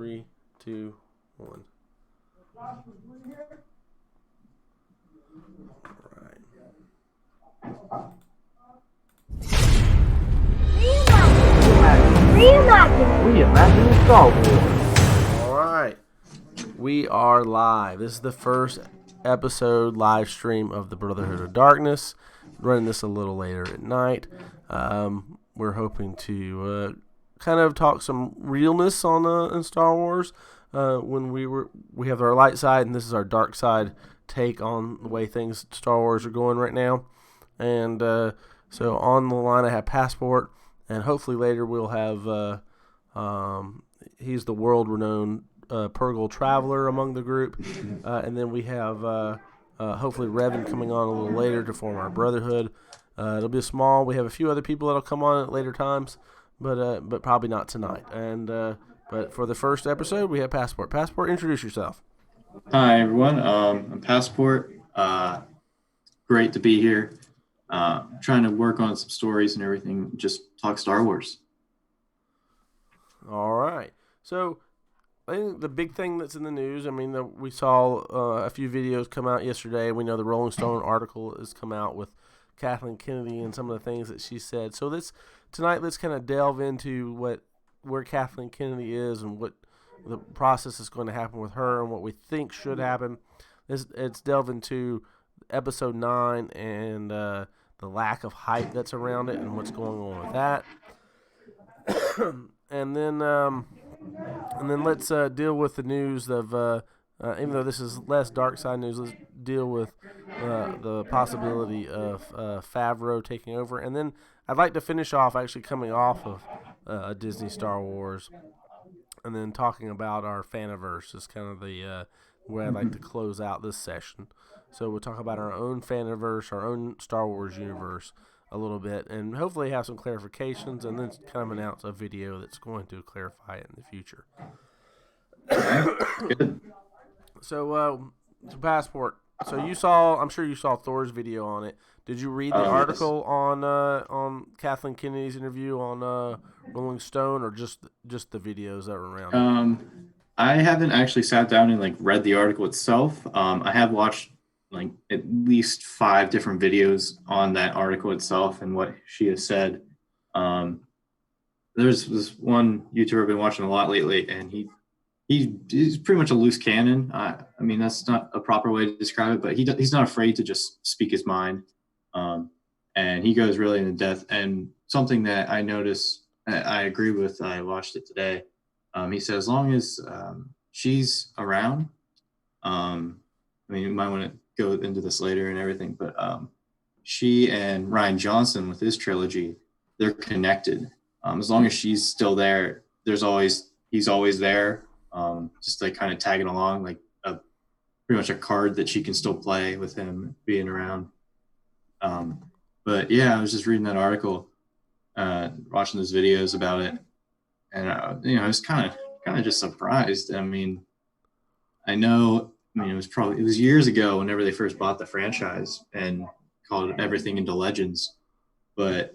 3, 2, 1. All right. Reimagining Star Wars. All right. We are live. This is the first episode live stream of the Brotherhood of Darkness. Running this a little later at night. We're hoping to kind of talk some realness on in Star Wars. When we have our light side, and this is our dark side take on the way things Star Wars are going right now. And so on the line, I have Passport, and hopefully later we'll have he's the world-renowned Purgle Traveler among the group, and then we have hopefully Revan coming on a little later to form our Brotherhood. It'll be small. We have a few other people that'll come on at later times, but probably not tonight. And but for the first episode, we have Passport. Passport, introduce yourself. Hi everyone. I'm Passport. Great to be here. Trying to work on some stories and everything. Just talk Star Wars. All right. So I think the big thing that's in the news, I mean, we saw a few videos come out yesterday. We know the Rolling Stone article has come out with Kathleen Kennedy and some of the things that she said. So tonight, let's kind of delve into where Kathleen Kennedy is and what the process is going to happen with her and what we think should happen. It's delve into episode 9 and the lack of hype that's around it and what's going on with that. And then let's deal with the news of, even though this is less dark side news, let's deal with the possibility of Favreau taking over. And then I'd like to finish off actually coming off of Disney Star Wars and then talking about our Fanonverse is kind of the where I'd like to close out this session. So we'll talk about our own Fanonverse, our own Star Wars universe a little bit, and hopefully have some clarifications, and then kind of announce a video that's going to clarify it in the future. So Passport. So I'm sure you saw Thor's video on it. Did you read the article on Kathleen Kennedy's interview on Rolling Stone, or just the videos that were around? I haven't actually sat down and read the article itself. I have watched at least 5 different videos on that article itself and what she has said. There's this one YouTuber I've been watching a lot lately, and he's pretty much a loose cannon. I mean, that's not a proper way to describe it, but he's not afraid to just speak his mind. And he goes really into depth. And something that I noticed, I agree with, I watched it today. He said, as long as she's around, I mean, you might want to go into this later and everything, but she and Rian Johnson with his trilogy, they're connected. As long as she's still there, he's always there, just kind of tagging along, pretty much a card that she can still play with him being around. But yeah, I was just reading that article, watching those videos about it, and I was kind of just surprised. I mean, it was years ago whenever they first bought the franchise and called everything into Legends, but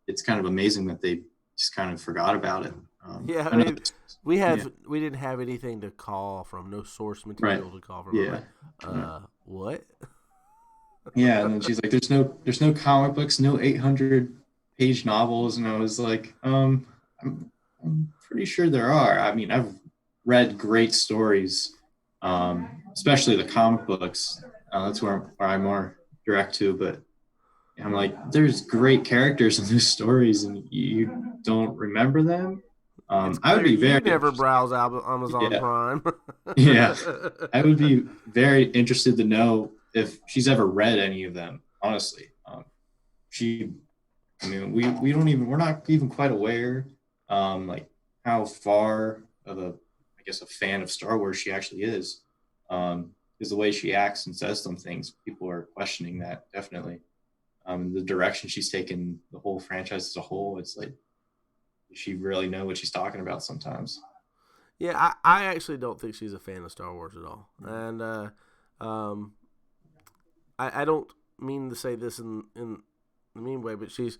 it's kind of amazing that they just kind of forgot about it. Yeah, I mean, we didn't have anything to call from, no source material to call from. Yeah. What? Yeah, and then she's like, "There's no comic books, no 800-page novels," and I was like, I'm pretty sure there are. I mean, I've read great stories, especially the comic books. That's where I'm more direct to, but I'm like, there's great characters in those stories, and you don't remember them. I would be very. You never browse Amazon Prime. Yeah, I would be very interested to know if she's ever read any of them. Honestly, we're not even quite aware, how far of a fan of Star Wars she actually is. Is the way she acts and says some things, people are questioning that definitely. The direction she's taken the whole franchise as a whole, it's like, does she really know what she's talking about sometimes? Yeah, I actually don't think she's a fan of Star Wars at all, and I don't mean to say this in a mean way, but she's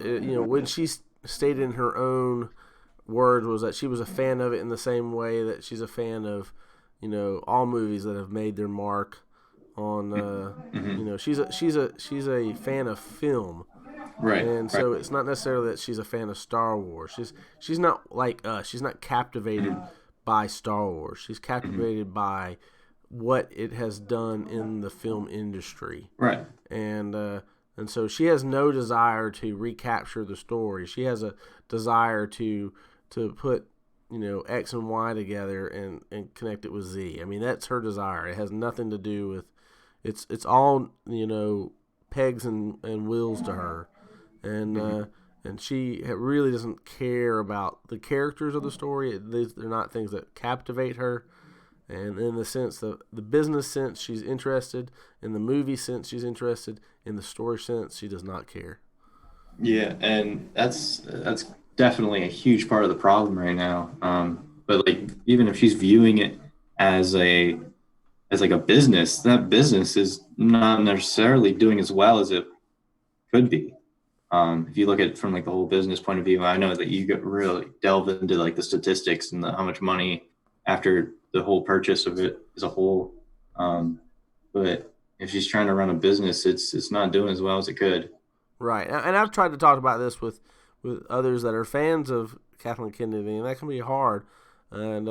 when she stated in her own words was that she was a fan of it in the same way that she's a fan of, all movies that have made their mark on. She's a fan of film. Right. And so it's not necessarily that she's a fan of Star Wars. She's not like us. She's not captivated by Star Wars. She's captivated by what it has done in the film industry. Right. And so she has no desire to recapture the story. She has a desire to put X and Y together and connect it with Z. I mean, that's her desire. It has nothing to do with it's all pegs and wheels to her. And she really doesn't care about the characters of the story. They're not things that captivate her. And in the sense, the business sense, she's interested. In the movie sense, she's interested. In the story sense, she does not care. Yeah, and that's definitely a huge part of the problem right now. But like, even if she's viewing it as like a business, that business is not necessarily doing as well as it could be. If you look at it from like the whole business point of view, I know that you get really delve into like the statistics and how much money after the whole purchase of it as a whole. But if she's trying to run a business, it's not doing as well as it could. Right, and I've tried to talk about this with others that are fans of Kathleen Kennedy, and that can be hard. And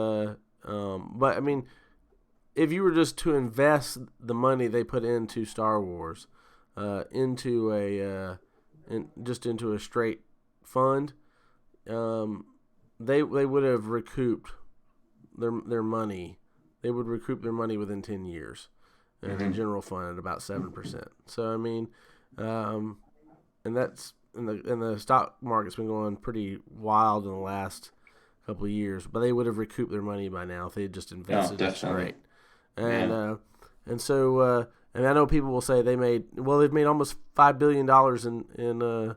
but I mean, if you were just to invest the money they put into Star Wars, into a straight fund, they would have recouped their money. They would recoup their money within 10 years, in the general fund at about 7%. So I mean, and that's and the stock market's been going pretty wild in the last couple of years, but they would have recouped their money by now if they had just invested it straight. And so and I know people will say they've made almost $5 billion in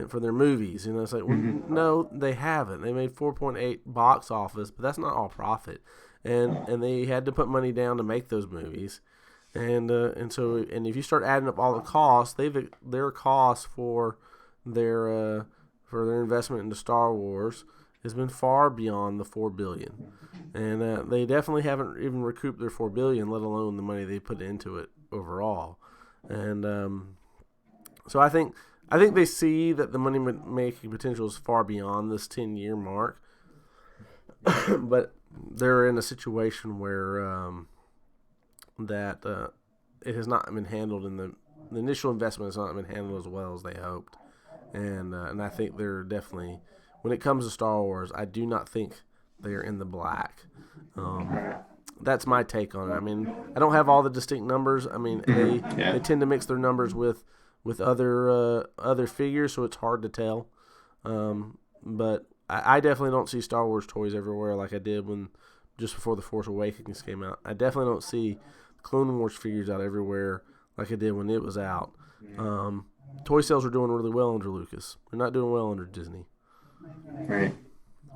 for their movies. It's like, well, no, they haven't. They made 4.8 box office, but that's not all profit. And they had to put money down to make those movies. And if you start adding up all the costs, their costs for their investment into Star Wars has been far beyond the $4 billion, and they definitely haven't even recouped their $4 billion, let alone the money they put into it overall. And so I think they see that the money making potential is far beyond this 10-year mark, but they're in a situation where it has not been handled in the initial investment has not been handled as well as they hoped, and I think they're definitely, when it comes to Star Wars, I do not think they're in the black. That's my take on it. I mean, I don't have all the distinct numbers. I mean, they tend to mix their numbers with other figures, so it's hard to tell. But I definitely don't see Star Wars toys everywhere like I did just before The Force Awakens came out. I definitely don't see Clone Wars figures out everywhere like I did when it was out. Toy sales are doing really well under Lucas. They're not doing well under Disney. Right.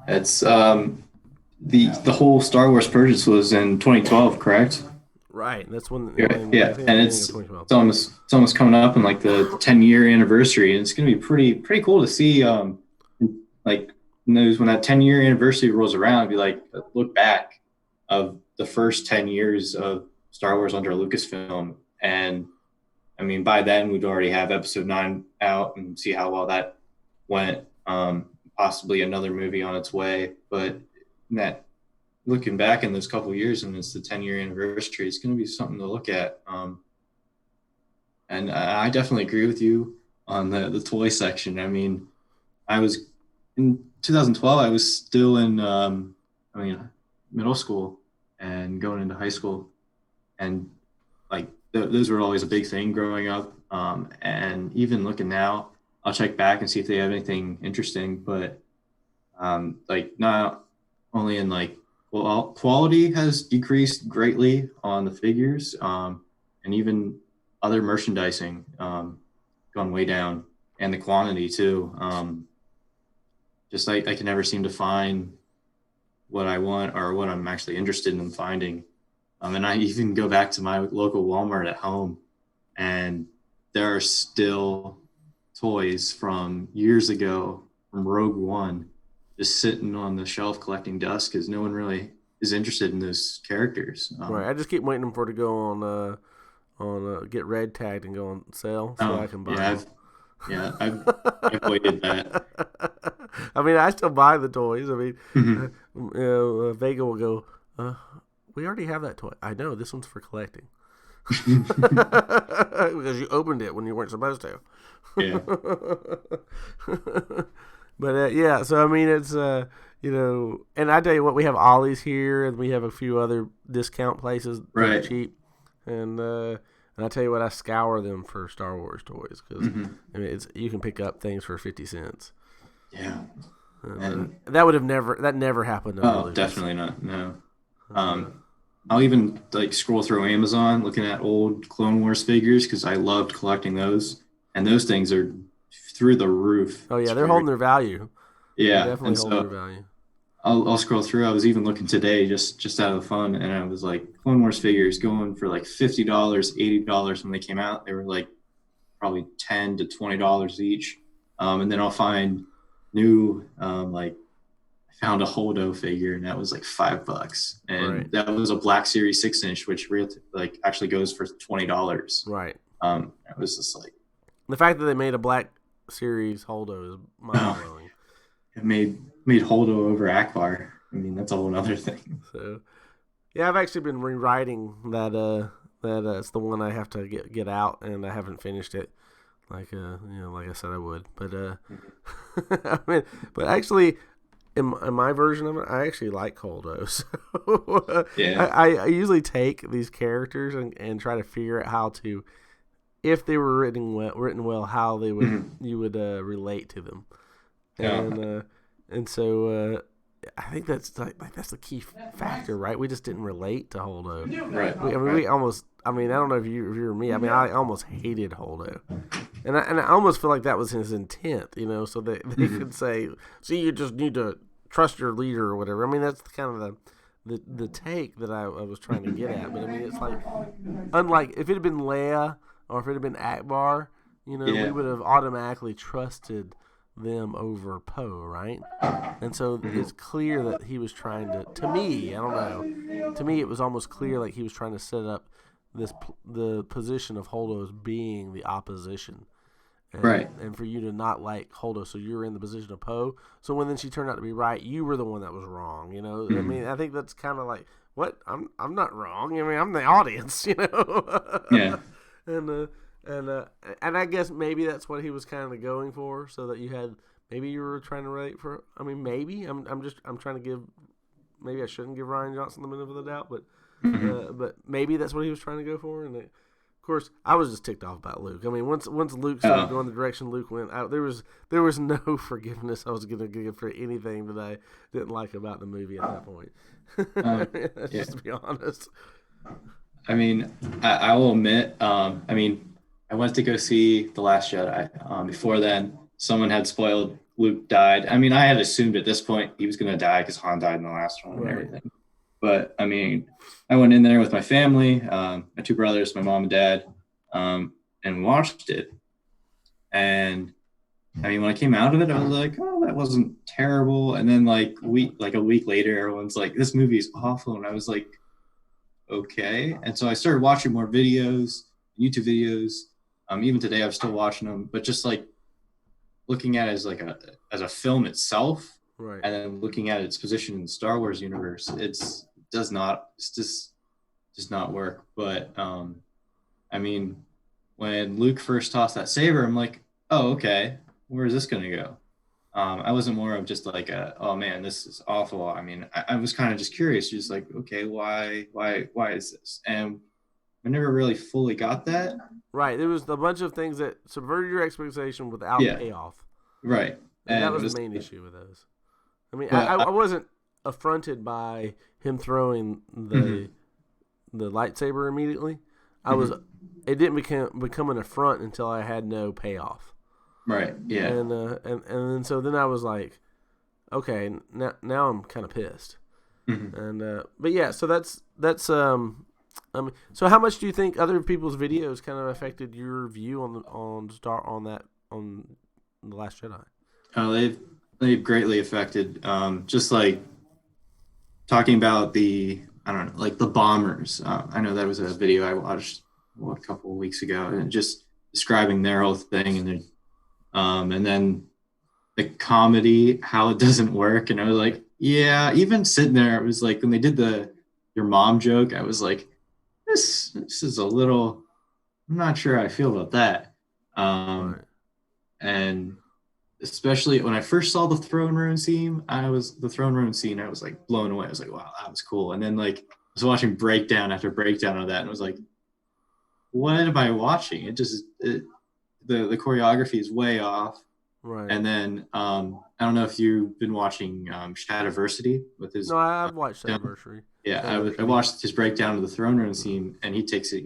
It's the whole Star Wars purchase was in 2012, correct? Right. That's when. And it's almost coming up in like the 10-year anniversary, and it's going to be pretty cool to see. Like when that 10-year anniversary rolls around, be like look back of the first 10 years of Star Wars under Lucasfilm, and I mean by then we'd already have Episode 9 out and see how well that went. Possibly another movie on its way, but that looking back in those couple of years, and it's the 10-year anniversary, it's going to be something to look at. And I definitely agree with you on the toy section. I mean, I was in 2012. I was still in middle school and going into high school, and like those were always a big thing growing up. And even looking now, I'll check back and see if they have anything interesting, but like not only in like, well, quality has decreased greatly on the figures, and even other merchandising gone way down, and the quantity too. Just I can never seem to find what I want or what I'm actually interested in finding. And I even go back to my local Walmart at home, and there are still toys from years ago from Rogue One just sitting on the shelf collecting dust because no one really is interested in those characters. Right. I just keep waiting for it to go on get red tagged and go on sale so I can buy them. I've waited that. I mean, I still buy the toys. I mean, Mhm. Vega will go, we already have that toy. I know, this one's for collecting. Because you opened it when you weren't supposed to. Yeah. But yeah, so I mean, it's and I tell you what, we have Ollie's here, and we have a few other discount places that are Right. cheap, and I tell you what, I scour them for Star Wars toys because I mean, you can pick up things for 50 cents. Yeah. And that never happened to Oh, Lucas. definitely not. No. I'll even like scroll through Amazon looking at old Clone Wars figures because I loved collecting those, and those things are through the roof. Oh yeah, It's they're very, holding their value. They're yeah, definitely and holding their so value. I'll scroll through. I was even looking today just out of the fun, and I was like, Clone Wars figures going for like $50, $80 when they came out. They were like probably $10 to $20 each, and then I'll find new like I found a Holdo figure, and that was like $5, and Right. that was a Black Series 6-inch, which like actually goes for $20. Right. It was just like The fact that they made a Black Series Holdo is mind blowing. it made Holdo over Akbar. I mean, that's a whole other thing. So, yeah, I've actually been rewriting that. It's the one I have to get out, and I haven't finished it. Like like I said I would, but I mean, but actually, in my version of it, I actually like Holdo. So Yeah. I usually take these characters and try to figure out how to, if they were written well, how they would you would relate to them, Yeah. and so I think that's that's the key factor, right? We just didn't relate to Holdo. Right. We almost. I mean, I don't know if you or me. I mean, I almost hated Holdo, and I almost feel like that was his intent, so that they could say, "See, you just need to trust your leader" or whatever. I mean, that's kind of the take that I was trying to get at. But I mean, it's like, unlike if it had been Leia or if it had been Akbar, Yeah. we would have automatically trusted them over Poe, right? And so it's clear that he was trying to me, I don't know. To me, it was almost clear like he was trying to set up the position of Holdo as being the opposition. And, Right. And for you to not like Holdo, so you're in the position of Poe. So when then she turned out to be right, you were the one that was wrong. I mean, I think that's kind of like, what? I'm not wrong. I mean, I'm the audience. Yeah. And I guess maybe that's what he was kind of going for, so that maybe you were trying to relate for. I mean, maybe I'm trying to give. Maybe I shouldn't give Ryan Johnson the benefit of the doubt, but maybe that's what he was trying to go for. And of course, I was just ticked off about Luke. I mean, once Luke started going the direction Luke went, there was no forgiveness I was going to give for anything that I didn't like about the movie at that point. Just to be honest. I mean, I will admit, I mean, I went to go see The Last Jedi. Before then, someone had spoiled Luke died. I mean, I had assumed at this point he was going to die because Han died in the last one and everything. But I mean, I went in there with my family, my two brothers, my mom and dad, and watched it. And I mean, when I came out of it, I was like, "Oh, that wasn't terrible." And then like a week later, everyone's like, "This movie is awful," and I was like, "Okay." And so I started watching more videos, YouTube videos. Even today, I'm still watching them, but just like looking at it as a film itself, Right. and then looking at its position in the Star Wars universe, it's just does not work. But I mean, when Luke first tossed that saber, I'm like, oh, okay, where is this going to go? I wasn't more of just like oh man, this is awful. I mean, I was kind of just curious, just like, okay, why is this? And I never really fully got that. Right. There was a bunch of things that subverted your expectation without payoff. Right. And that was the main issue with those. I mean, I wasn't affronted by him throwing the lightsaber immediately. It didn't become an affront until I had no payoff. Right. Yeah. And so then I was like, okay, now I'm kind of pissed. And but yeah, so that's I mean, so how much do you think other people's videos kind of affected your view on The Last Jedi? Oh, they've greatly affected. Just like talking about the, I don't know, like the bombers. I know that was a video I watched a couple of weeks ago, and just describing their whole thing, and then the comedy, how it doesn't work. And I was like, yeah, even sitting there, it was like when they did the your mom joke, I was like, this is a little. I'm not sure how I feel about that. Right. And especially when I first saw the throne room scene, I was like blown away. I was like, wow, that was cool. And then like I was watching breakdown after breakdown of that, and I was like, what am I watching? The choreography is way off. Right. And then I don't know if you've been watching Shadiversity with his. No, I've watched Anniversary. Yeah, I watched his breakdown of the throne room scene, and he takes it,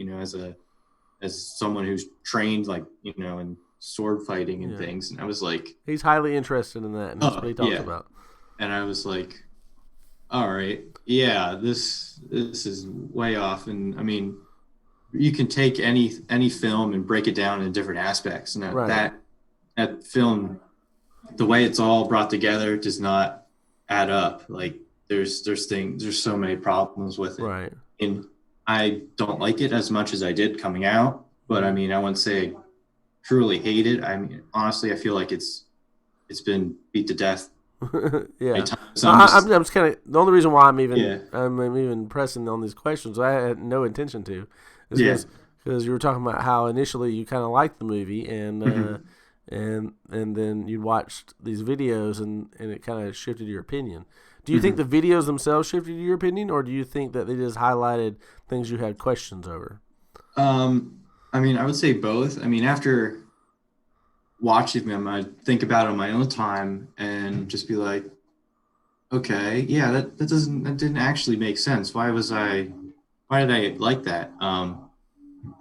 as someone who's trained, like in sword fighting and things. And I was like, he's highly interested in that, and that's what he talks about. And I was like, all right, yeah, this is way off. And I mean, you can take any film and break it down in different aspects. And that film, the way it's all brought together, does not add up. Like there's so many problems with it. Right. And I don't like it as much as I did coming out, but I mean, I wouldn't say I truly hate it. I mean, honestly, I feel like it's been beat to death. Yeah. So I'm just kind of, the only reason why I'm Yeah. even pressing on these questions, I had no intention to, is because you were talking about how initially you kind of liked the movie, and and then you watched these videos, and it kind of shifted your opinion. Do you think the videos themselves shifted your opinion, or do you think that they just highlighted things you had questions over? I mean, I would say both. I mean, after watching them, I think about it on my own time and just be like, okay, yeah, that didn't actually make sense. Why did I like that?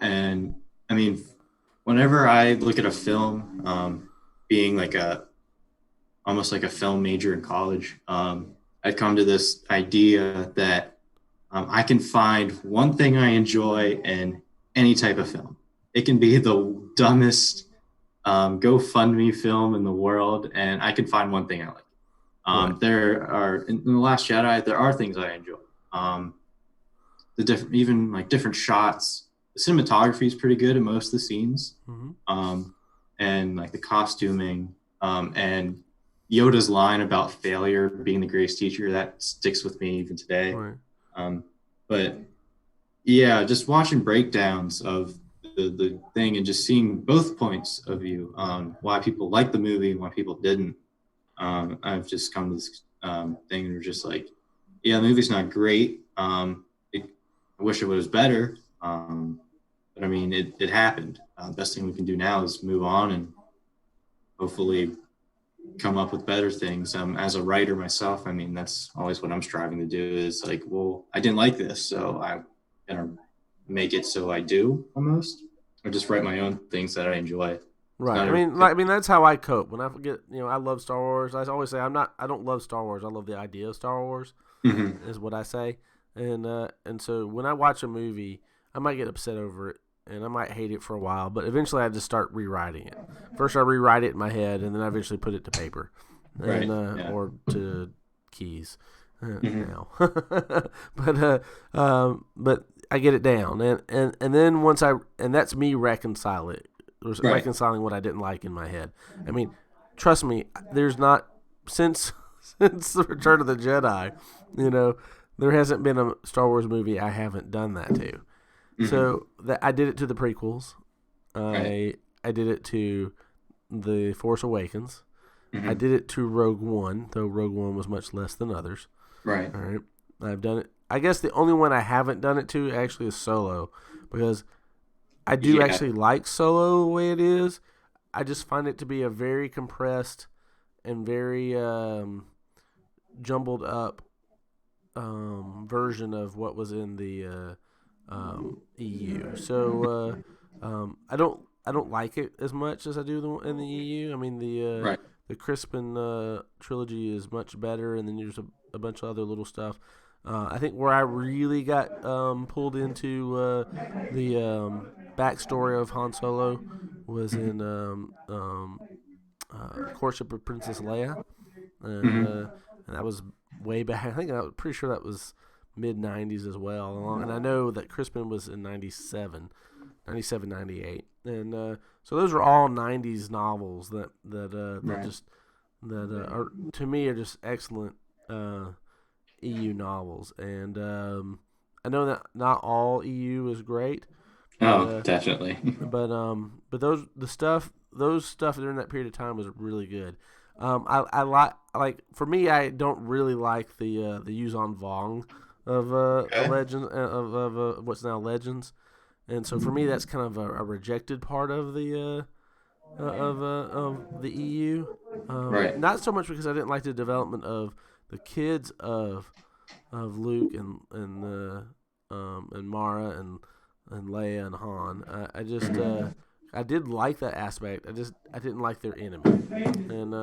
And I mean, whenever I look at a film, being like almost like a film major in college, I come to this idea that I can find one thing I enjoy in any type of film. It can be the dumbest GoFundMe film in the world, and I can find one thing I like. Right. There are in The Last Jedi, there are things I enjoy. The different, even like different shots. The cinematography is pretty good in most of the scenes, and like the costuming, and Yoda's line about failure being the greatest teacher, that sticks with me even today. Right. But yeah, just watching breakdowns of the thing and just seeing both points of view on why people liked the movie and why people didn't. I've just come to this thing and we're just like, yeah, the movie's not great. I wish it was better. But I mean, it happened. The best thing we can do now is move on and hopefully come up with better things. As a writer myself, I mean, that's always what I'm striving to do, is like, well, I didn't like this, so I'm gonna make it so I do, almost, or just write my own things that I enjoy. Right. I mean, that's how I cope when I forget. I love Star Wars. I always say I don't love Star Wars. I love the idea of Star Wars. Is what I say. And so when I watch a movie, I might get upset over it, and I might hate it for a while, but eventually I just start rewriting it. First I rewrite it in my head, and then I eventually put it to paper, and or to keys now. But I get it down, and then and that's me reconciling what I didn't like in my head. I mean, trust me, there's not since the Return of the Jedi, there hasn't been a Star Wars movie I haven't done that to. So I did it to the prequels. I did it to The Force Awakens. I did it to Rogue One, though Rogue One was much less than others. Right. All right. I've done it. I guess the only one I haven't done it to actually is Solo, because I do actually like Solo the way it is. I just find it to be a very compressed and very jumbled up version of what was in the EU. So I don't like it as much as I do in the EU. I mean, the Crispin trilogy is much better, and then there's a bunch of other little stuff. I think where I really got pulled into the backstory of Han Solo was in Courtship of Princess Leia. and that was way back. I think I'm pretty sure that was mid '90s as well. And I know that Crispin was in 97, 98, and so those were all '90s novels that are to me are just excellent EU novels, and I know that not all EU is great. Definitely. But those stuff during that period of time was really good. I like for me, I don't really like the Yuzon Vong of Legends of what's now Legends, and so for me that's kind of a rejected part of the EU. Right. Not so much because I didn't like the development of the kids of Luke and Mara and Leia and Han. I just I did like that aspect. I didn't like their enemy, and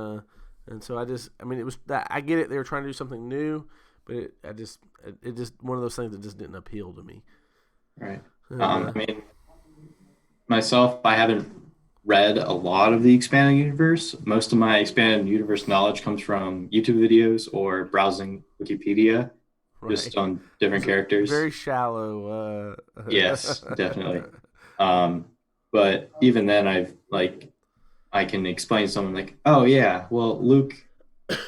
so it was that I get it. They were trying to do something new, but it just one of those things that just didn't appeal to me. Right. Myself, I haven't read a lot of the expanded universe. Most of my expanded universe knowledge comes from YouTube videos or browsing Wikipedia, just on different characters. Very shallow. Yes, definitely. But even then, I can explain to someone like, oh yeah, well Luke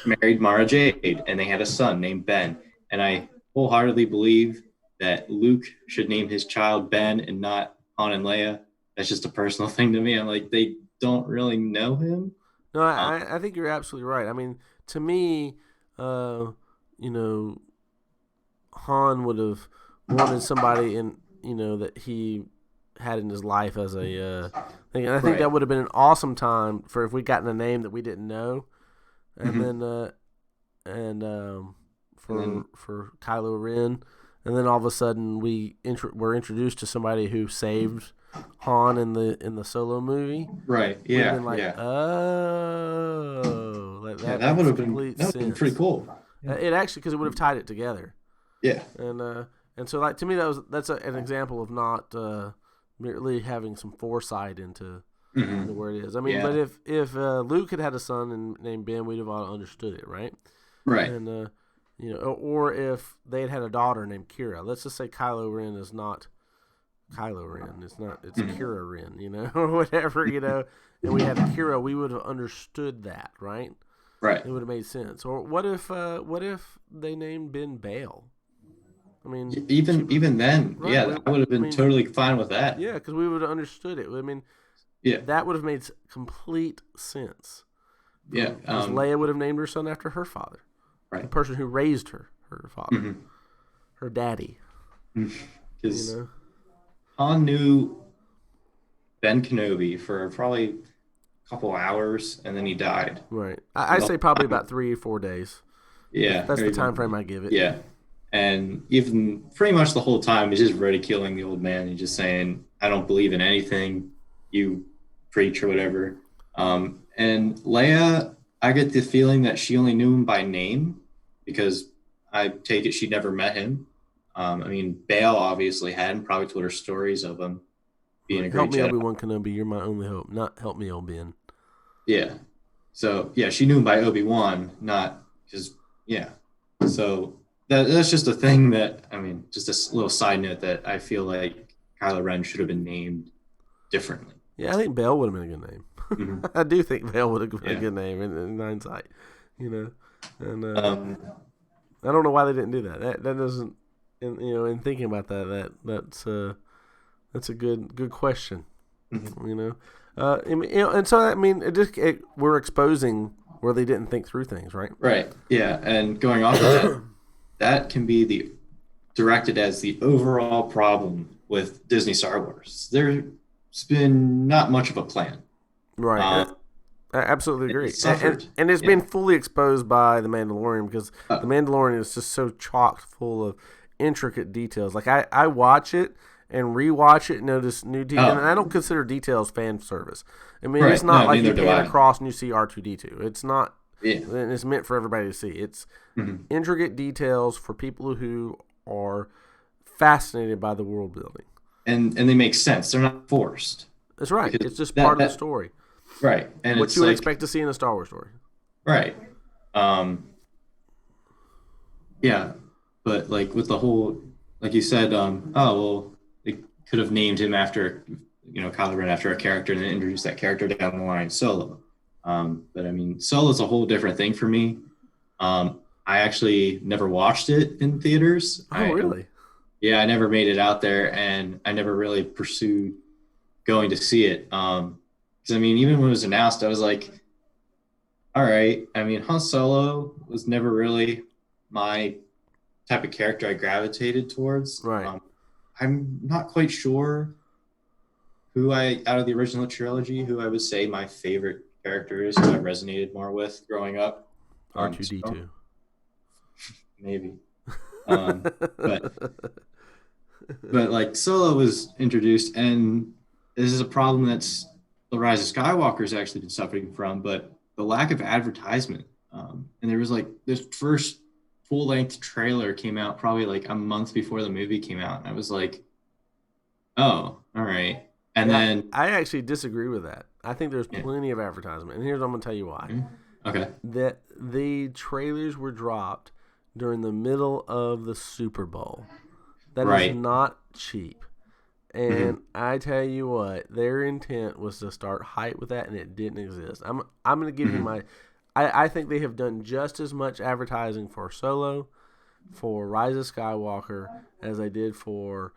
married Mara Jade, and they had a son named Ben, and I wholeheartedly believe that Luke should name his child Ben and not Han and Leia. That's just a personal thing to me. I'm like, they don't really know him. No, I think you're absolutely right. I mean, to me, Han would have wanted somebody that he had in his life as a thing. And I think that would have been an awesome time for if we'd gotten a name that we didn't know, and for Kylo Ren, and then all of a sudden we're introduced to somebody who saved Han in the Solo movie. Right. Yeah. Been like, oh, that would have been pretty cool. It actually, because it would have tied it together. Yeah. And so like to me that's an example of not merely having some foresight into where it is. I mean, but if Luke had a son named Ben, we'd have all understood it, right? Right. And or if they had a daughter named Kira. Let's just say Kylo Ren is not Kylo Ren. It's Kira Ren, or whatever, and we had Kira, we would have understood that, right? Right. It would have made sense. Or what if they named Ben Bale? I mean, even then, right, I would have been totally fine with that. Yeah, because we would have understood it. I mean, that would have made complete sense. Yeah, because Leia would have named her son after her father, right? The person who raised her father, her daddy. Because Han knew Ben Kenobi for probably a couple hours, and then he died. Right. I say probably about 3 or 4 days. Yeah, that's the time frame I give it. Yeah. And even pretty much the whole time, he's just ridiculing the old man. He's just saying, I don't believe in anything you preach or whatever. And Leia, I get the feeling that she only knew him by name because I take it she never met him. Bail obviously hadn't, probably told her stories of him being a great Jedi. Help me, Obi-Wan Kenobi, you're my only hope. Not help me, Ben. Yeah. So, she knew him by Obi-Wan, not because, So that's just a thing that, just a little side note that I feel like Kylo Ren should have been named differently. Yeah, I think Bail would have been a good name. I do think Bail would have been a good name in hindsight, And I don't know why they didn't do that. That doesn't, in thinking about that's a good question, And so we're exposing where they didn't think through things, right? Right. Yeah, and going off of that. That can be directed as the overall problem with Disney Star Wars. There's been not much of a plan. Right. I absolutely agree. And it's been fully exposed by The Mandalorian because The Mandalorian is just so chock full of intricate details. Like I watch it and rewatch it and notice new details. And I don't consider details fan service. It's not like you pan across and you see R2-D2. It's not. Yeah. And it's meant for everybody to see. It's intricate details for people who are fascinated by the world building. And they make sense. They're not forced. That's right. Because it's just part of the story. Right. And what you would expect to see in a Star Wars story. Right. Um, yeah, but like with the whole, like you said, oh well, they could have named him after, Kylo Ren after a character and then introduced that character down the line, Solo. But I mean, Solo's a whole different thing for me. I actually never watched it in theaters. Oh, really? Yeah, I never made it out there, and I never really pursued going to see it. Because I mean, even when it was announced, I was like, all right. I mean, Han Solo was never really my type of character I gravitated towards. Right. I'm not quite sure out of the original trilogy, who I would say my favorite character is, who I resonated more with growing up. R2D2. Maybe. But like Solo was introduced, and this is a problem that's the Rise of Skywalker's actually been suffering from, but the lack of advertisement. And there was like this first full length trailer came out probably like a month before the movie came out. And I was like, oh, all right. And then I actually disagree with that. I think there's plenty of advertisement. And here's what I'm going to tell you why. Okay. That the trailers were dropped during the middle of the Super Bowl. That is not cheap. And I tell you what, their intent was to start hype with that, and it didn't exist. I'm going to give you my... I think they have done just as much advertising for Solo, for Rise of Skywalker, as they did for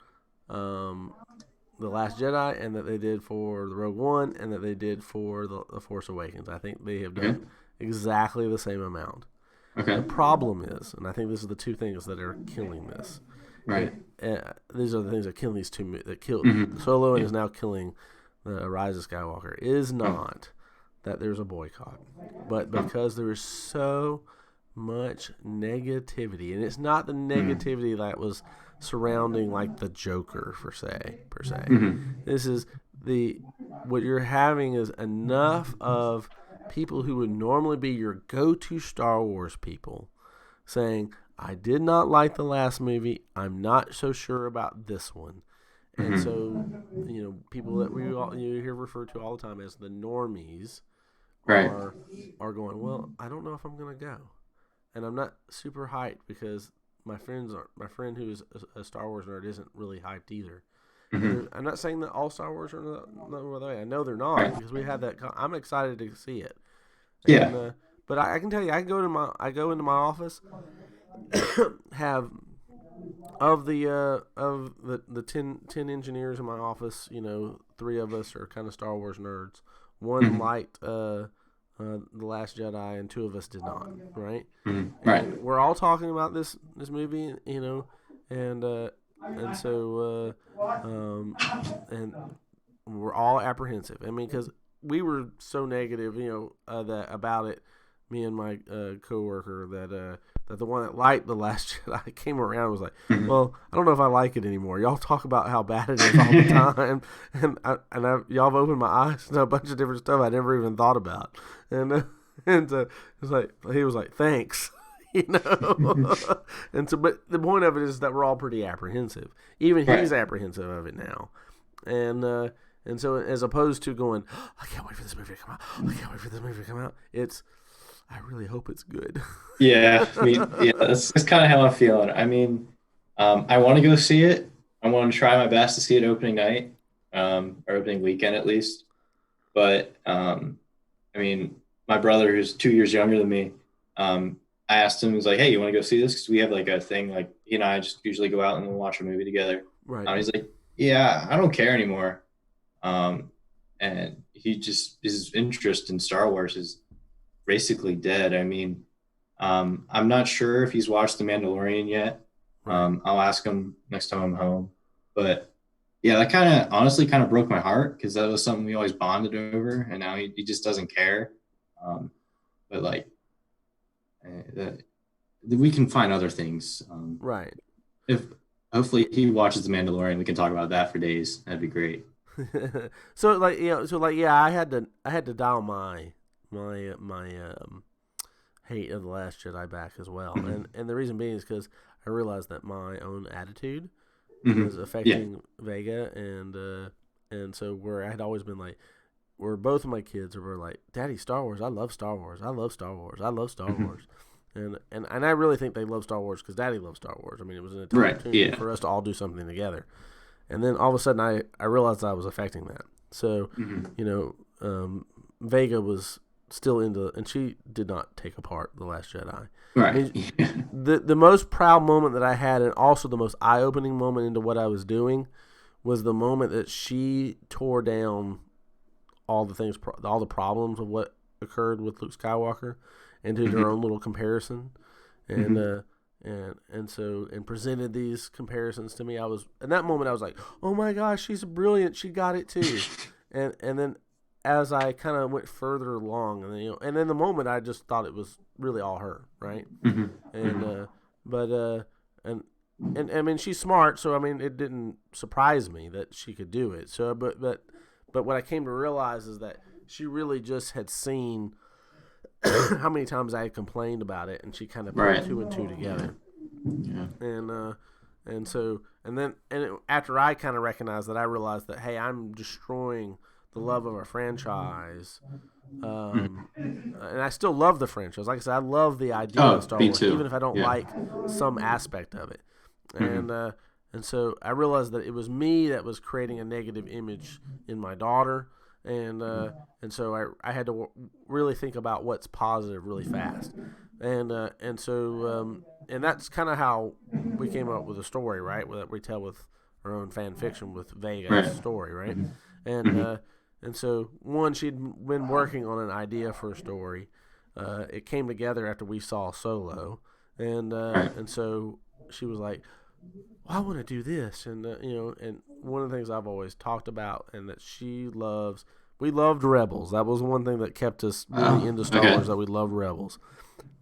The Last Jedi, and that they did for the Rogue One, and that they did for the Force Awakens. I think they have done exactly the same amount. Okay. The problem is, and I think this is the two things that are killing this. Right. These are the things that kill these two. That killed Solo and is now killing the Rise of Skywalker. Is not that there's a boycott, but because there is so much negativity, and it's not the negativity that was surrounding like the Joker per se. This is what you're having is enough of people who would normally be your go-to Star Wars people saying, I did not like the last movie. I'm not so sure about this one. And so, people that you hear referred to all the time as the normies are going, well, I don't know if I'm going to go. And I'm not super hyped because my friend who is a Star Wars nerd isn't really hyped either. I'm not saying that all Star Wars are the way. I know they're not because we had that. I'm excited to see it. And, but I can tell you, I go into my office, have of the 10 engineers in my office, 3 of us are kind of Star Wars nerds. One liked The Last Jedi, and 2 of us did not. Right. And we're all talking about this movie, and so and we're all apprehensive. I mean, because we were so negative, that about it. Me and my coworker that the one that liked The Last Jedi came around and was like, well, I don't know if I like it anymore. Y'all talk about how bad it is all the time, and y'all have opened my eyes to a bunch of different stuff I never even thought about, and it's like he was like, thanks. And so, but the point of it is that we're all pretty apprehensive. Even he's apprehensive of it now, and so as opposed to going, I can't wait for this movie to come out. It's, I really hope it's good. Yeah, I mean, that's kind of how I'm feeling. I mean, I want to go see it. I want to try my best to see it opening night, or opening weekend at least. But I mean, my brother, who's 2 years younger than me, I asked him, he was like, "Hey, you want to go see this?" Because we have like a thing, like he and I just usually go out and we'll watch a movie together. Right. He's like, "Yeah, I don't care anymore," and his interest in Star Wars is basically dead. I mean, I'm not sure if he's watched The Mandalorian yet. I'll ask him next time I'm home. But yeah, that honestly broke my heart because that was something we always bonded over, and now he just doesn't care. But like, we can find other things. Right. If hopefully he watches The Mandalorian, we can talk about that for days. That'd be great. I had to dial my hate of The Last Jedi back as well, and the reason being is because I realized that my own attitude was affecting Vega, and so where I had always been like, where both of my kids were like, "Daddy, Star Wars. I love Star Wars. I love Star Wars. I love Star Wars." And I really think they love Star Wars because Daddy loves Star Wars. I mean, it was an opportunity for us to all do something together. And then all of a sudden, I realized I was affecting that. So, Vega was still into, and she did not take apart The Last Jedi. Right. I mean, the most proud moment that I had, and also the most eye-opening moment into what I was doing, was the moment that she tore down all the problems of what occurred with Luke Skywalker, and did her own little comparison, and and presented these comparisons to me. In that moment I was like, oh my gosh, she's brilliant, she got it too. and then as I kind of went further along, and in the moment I just thought it was really all her, right? And I mean, she's smart, so I mean it didn't surprise me that she could do it. So but what I came to realize is that she really just had seen how many times I had complained about it, and she kind of put two and two together. Yeah. After I kind of recognized that, I realized that, hey, I'm destroying the love of our franchise. And I still love the franchise. Like I said, I love the idea of Star Wars, too. even if I don't like some aspect of it. And so I realized that it was me that was creating a negative image in my daughter. And so I had to really think about what's positive really fast, and that's kind of how we came up with a story, right? That we tell with our own fan fiction with Vega's story, right? And so she'd been working on an idea for a story. It came together after we saw Solo, and so she was like, well, I want to do this, and and one of the things I've always talked about, and that we loved Rebels. That was one thing that kept us really into Star Wars. That we loved Rebels,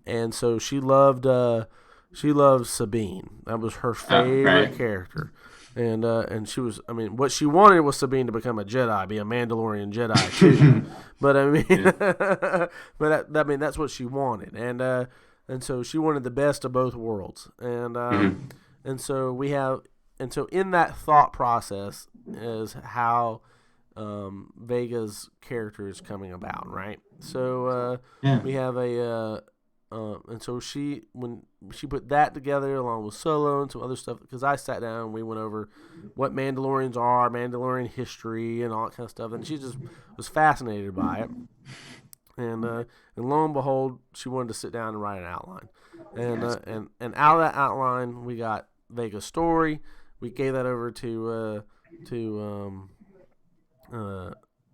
and so she loved Sabine. That was her favorite character, and she was. I mean, what she wanted was Sabine to become a Jedi, be a Mandalorian Jedi too. But I mean, that's what she wanted, and so she wanted the best of both worlds, and so in that thought process is how Vega's character is coming about, right? So we have and so when she put that together along with Solo and some other stuff, because I sat down and we went over what Mandalorians are, Mandalorian history, and all that kind of stuff, and she just was fascinated by it. And lo and behold, she wanted to sit down and write an outline, and out of that outline we got Vega's story. We gave that over to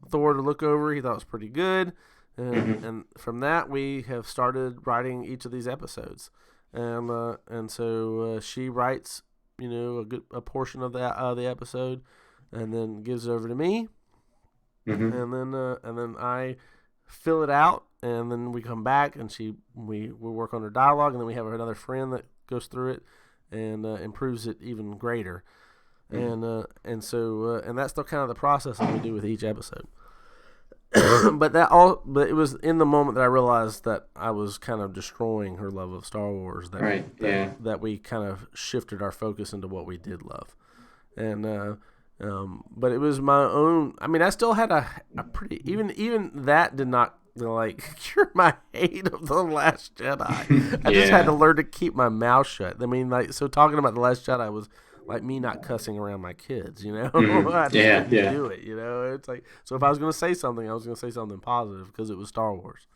Thor to look over. He thought it was pretty good, and from that we have started writing each of these episodes, and so she writes a portion of the episode, and then gives it over to me, and then I fill it out, and then we come back and we work on her dialogue, and then we have another friend that goes through it and improves it even greater. And so that's the kind of the process that we do with each episode. But it was in the moment that I realized that I was kind of destroying her love of Star Wars. That we kind of shifted our focus into what we did love, and but it was my own. I mean, I still had a pretty even that did not cure my hate of The Last Jedi. I just had to learn to keep my mouth shut. I mean, so talking about The Last Jedi was like me not cussing around my kids, I just couldn't do it, It's like, so if I was going to say something, I was going to say something positive because it was Star Wars.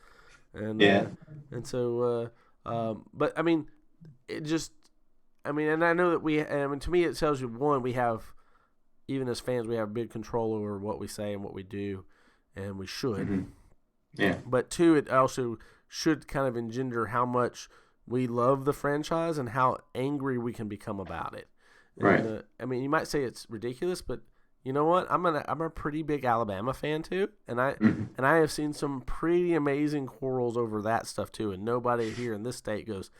And so but I mean, and I know that to me it tells you, one, we have, even as fans, we have big control over what we say and what we do, and we should. But two, it also should kind of engender how much we love the franchise and how angry we can become about it. And, I mean, you might say it's ridiculous, but you know what? I'm a pretty big Alabama fan too, and I have seen some pretty amazing quarrels over that stuff too. And nobody here in this state goes,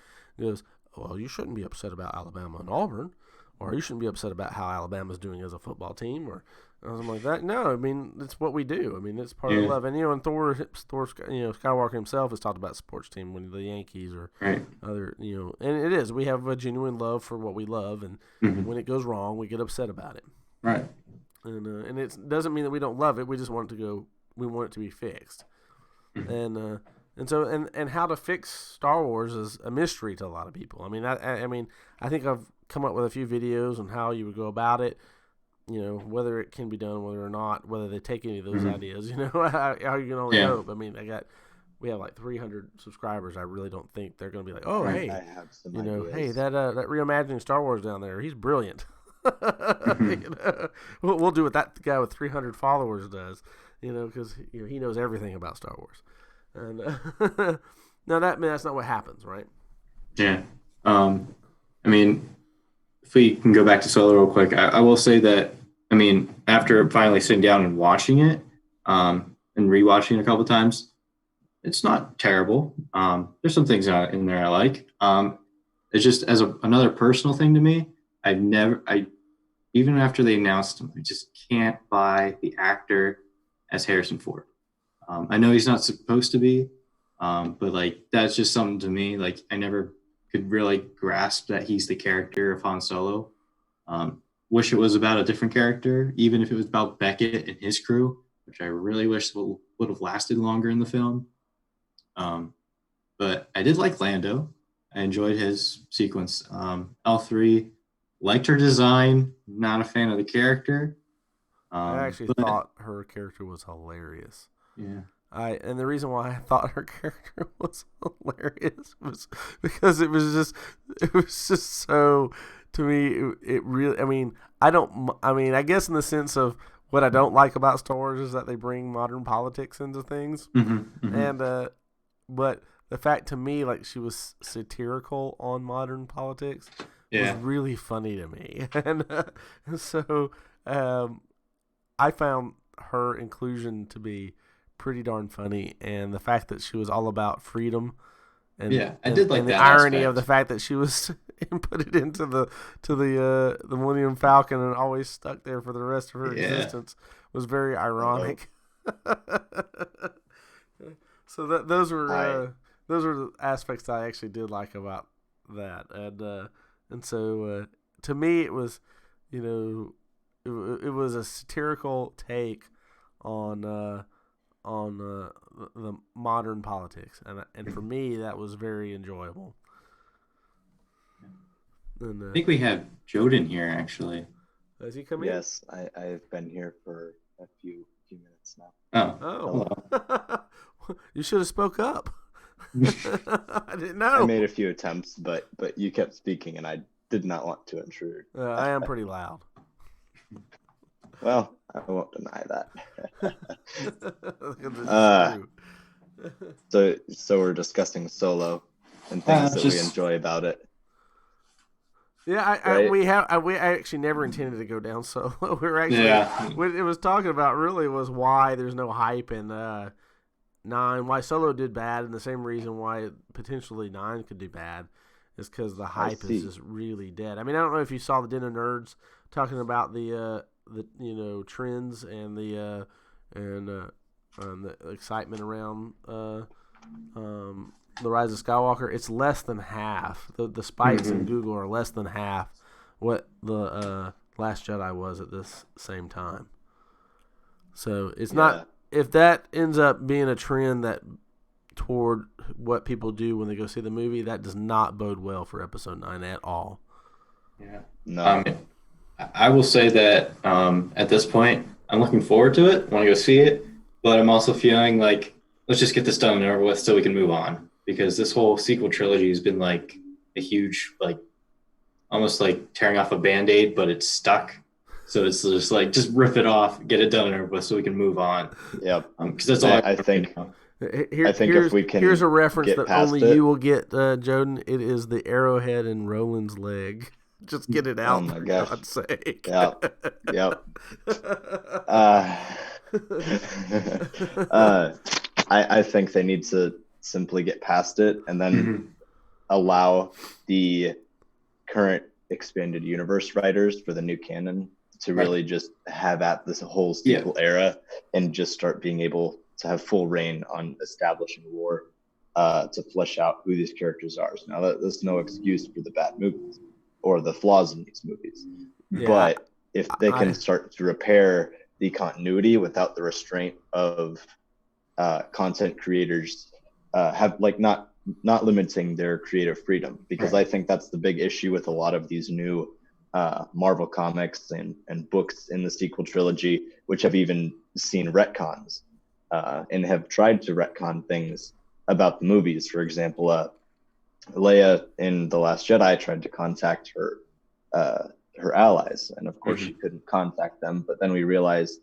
well, you shouldn't be upset about Alabama and Auburn, or you shouldn't be upset about how Alabama's doing as a football team, or something like that. No, I mean, it's what we do. I mean, it's part of love. And and Thor, Skywalker himself has talked about sports team when the Yankees or other, and it is. We have a genuine love for what we love, and when it goes wrong, we get upset about it. Right. And it doesn't mean that we don't love it. We just want it to go we want it to be fixed. And how to fix Star Wars is a mystery to a lot of people. I mean, I think I've come up with a few videos on how you would go about it. You know, whether it can be done, whether or not, whether they take any of those ideas. You know, how you can only hope. I mean, we have like 300 subscribers. I really don't think they're going to be like, oh, hey, I have some ideas. ideas. Hey, that reimagining Star Wars down there, he's brilliant. You know, we'll do what that guy with 300 followers does. You know, because he knows everything about Star Wars. And now that's not what happens, right? Yeah. I mean, if we can go back to Solo real quick, I will say that, I mean, after finally sitting down and watching it, and rewatching it a couple of times, it's not terrible. There's some things in there I like. It's just another personal thing to me. Even after they announced him, I just can't buy the actor as Harrison Ford. I know he's not supposed to be, but like that's just something to me. Like I never could really grasp that he's the character of Han Solo. Wish it was about a different character, even if it was about Beckett and his crew, which I really wish would have lasted longer in the film. But I did like Lando. I enjoyed his sequence. L3, liked her design. Not a fan of the character. I actually thought her character was hilarious. Yeah. And the reason why I thought her character was hilarious was because it was just so, to me, it really, I guess in the sense of what I don't like about Star Wars is that they bring modern politics into things. And, but the fact to me, like she was satirical on modern politics was really funny to me. And so, I found her inclusion to be pretty darn funny, and the fact that she was all about freedom, and I did like and that the irony aspect of the fact that she was inputted into the Millennium Falcon and always stuck there for the rest of her existence was very ironic. So those were the aspects I actually did like about that, and so to me it was, it was a satirical take on the modern politics, and for me that was very enjoyable. And, I think we have Joden here actually. Has he come in? Yes, I've been here for a few minutes now. Oh. You should have spoke up. I didn't know. I made a few attempts, but you kept speaking, and I did not want to intrude. I am pretty loud. Well, I won't deny that. So we're discussing Solo and things that we enjoy about it. Yeah, we actually never intended to go down Solo. We were actually what it was talking about really was why there's no hype in 9, why Solo did bad, and the same reason why potentially 9 could do bad is because the hype is just really dead. I mean, I don't know if you saw the Den of Nerds talking about the trends and the excitement around the Rise of Skywalker. It's less than half. The spikes in Google are less than half what the Last Jedi was at this same time. So it's not, if that ends up being a trend that toward what people do when they go see the movie, that does not bode well for Episode 9 at all. Yeah. No. I will say that at this point, I'm looking forward to it. Want to go see it, but I'm also feeling like let's just get this done and over with so we can move on, because this whole sequel trilogy has been like a huge, like almost like tearing off a Band-Aid, but it's stuck. So it's just like just rip it off, get it done and over with so we can move on. Yep. Because that's all I think. I think if we can, here's a reference that only you will get, Joden. It is the arrowhead in Roland's leg. Just get it out, for God's sake. Yep. I think they need to simply get past it and then allow the current expanded universe writers for the new canon to really just have at this whole sequel era and just start being able to have full reign on establishing lore to flesh out who these characters are. So now there's no excuse for the bad movies or the flaws in these movies. Yeah, but if they can start to repair the continuity without the restraint of content creators have like not limiting their creative freedom, because I think that's the big issue with a lot of these new Marvel comics and books in the sequel trilogy, which have even seen retcons and have tried to retcon things about the movies. For example, Leia in The Last Jedi tried to contact her allies, and of course she couldn't contact them. But then we realized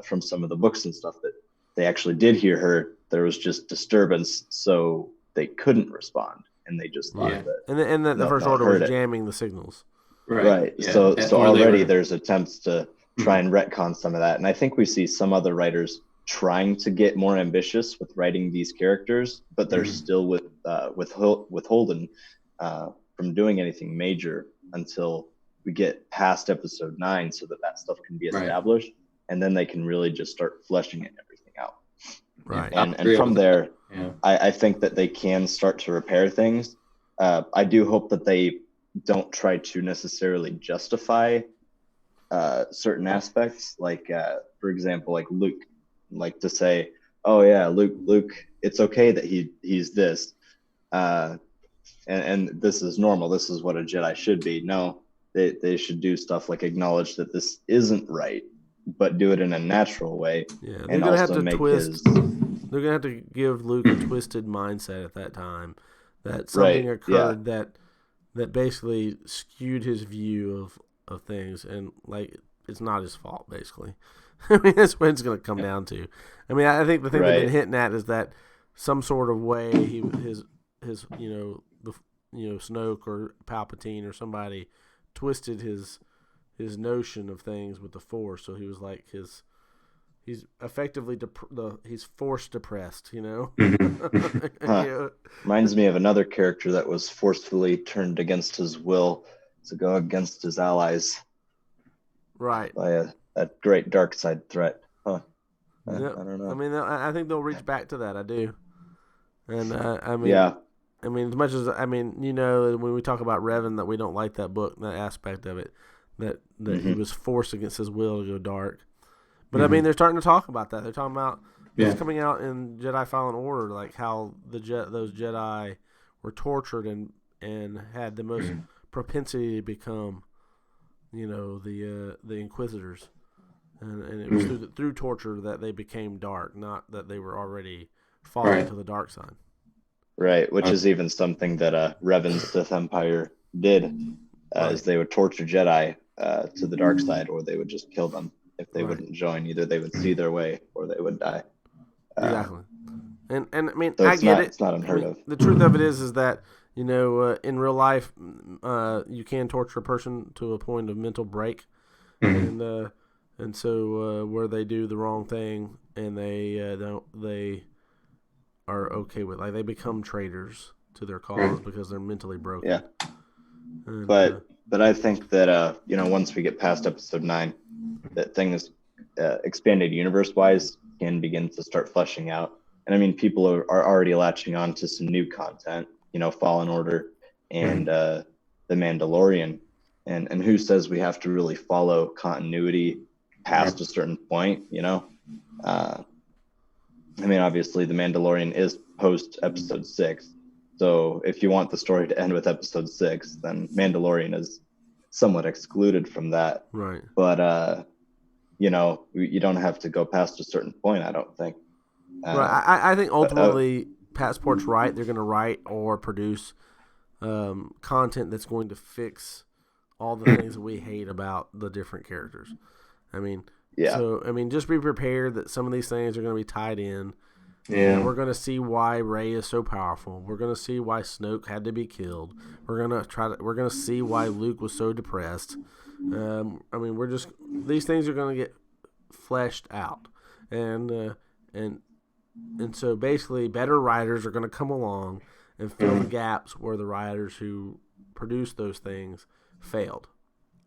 from some of the books and stuff that they actually did hear her. There was just disturbance, so they couldn't respond, and they just thought that. And that the First Order was jamming the signals. Right. Yeah. So already there's attempts to try and retcon some of that, and I think we see some other writers trying to get more ambitious with writing these characters, but they're still withholden from doing anything major until we get past episode 9, so that stuff can be established, and then they can really just start fleshing everything out. Right. And from there, I think that they can start to repair things. I do hope that they don't try to necessarily justify certain aspects, like for example, like Luke, like to say, oh yeah, Luke, it's okay that he's this, and this is normal, this is what a Jedi should be. No, they should do stuff like acknowledge that this isn't right, but do it in a natural way. Yeah, they're and gonna also have to make twist. They're gonna have to give Luke a twisted mindset at that time, that something occurred that basically skewed his view of things, and like it's not his fault basically. I mean, that's what it's going to come down to. I mean, I think the thing they've been hitting at is that some sort of way his Snoke or Palpatine or somebody twisted his notion of things with the Force, so he was like he's effectively he's Force depressed, you know. Reminds me of another character that was forcefully turned against his will to go against his allies, right? By a great dark side threat. I don't know. I mean, I think they'll reach back to that. I do, and I mean, as much as when we talk about Revan, that we don't like that book, that aspect of it, that he was forced against his will to go dark. But I mean, they're starting to talk about that. They're talking about it's coming out in Jedi Fallen Order, like how those Jedi were tortured and had the most propensity to become, the Inquisitors. And it was through torture that they became dark, not that they were already falling to the dark side. Right, which is even something that Revan's Sith Empire did, is they would torture Jedi to the dark side, or they would just kill them if they wouldn't join. Either they would see their way, or they would die. Exactly. And I mean, so I get it. It's not unheard of. The truth of it is that in real life, you can torture a person to a point of mental break, and so where they do the wrong thing and they are okay with, like, they become traitors to their cause because they're mentally broken. Yeah. And, but I think that once we get past episode 9, that things expanded universe wise can begin to start fleshing out. And I mean, people are already latching on to some new content, Fallen Order and The Mandalorian. And who says we have to really follow continuity past a certain point, I mean, obviously The Mandalorian is post episode 6. So if you want the story to end with episode 6, then Mandalorian is somewhat excluded from that. Right. But, you don't have to go past a certain point, I don't think. Right. I think ultimately Passport's right. They're going to write or produce content that's going to fix all the things that we hate about the different characters. I mean, so, just be prepared that some of these things are going to be tied in. Yeah. And we're going to see why Rey is so powerful. We're going to see why Snoke had to be killed. We're going to see why Luke was so depressed. These things are going to get fleshed out. And so basically better writers are going to come along and fill the gaps where the writers who produced those things failed.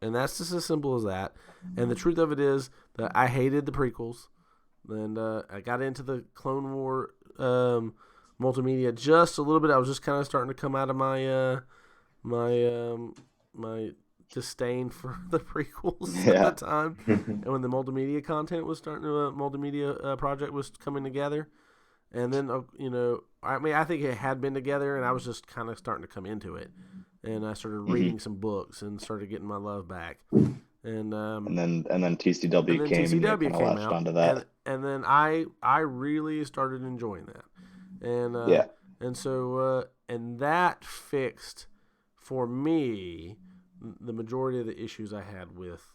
And that's just as simple as that. And the truth of it is that I hated the prequels. And I got into the Clone War multimedia just a little bit. I was just kind of starting to come out of my my disdain for the prequels Yeah. at the time, and when the multimedia content was starting to multimedia project was coming together, and then I mean I think it had been together, and I was just kind of starting to come into it, and I started reading some books and started getting my love back, and then TCW and then came and you TCW kind of came latched out, onto that. and then I really started enjoying that, and and so and that fixed for me the majority of the issues I had with,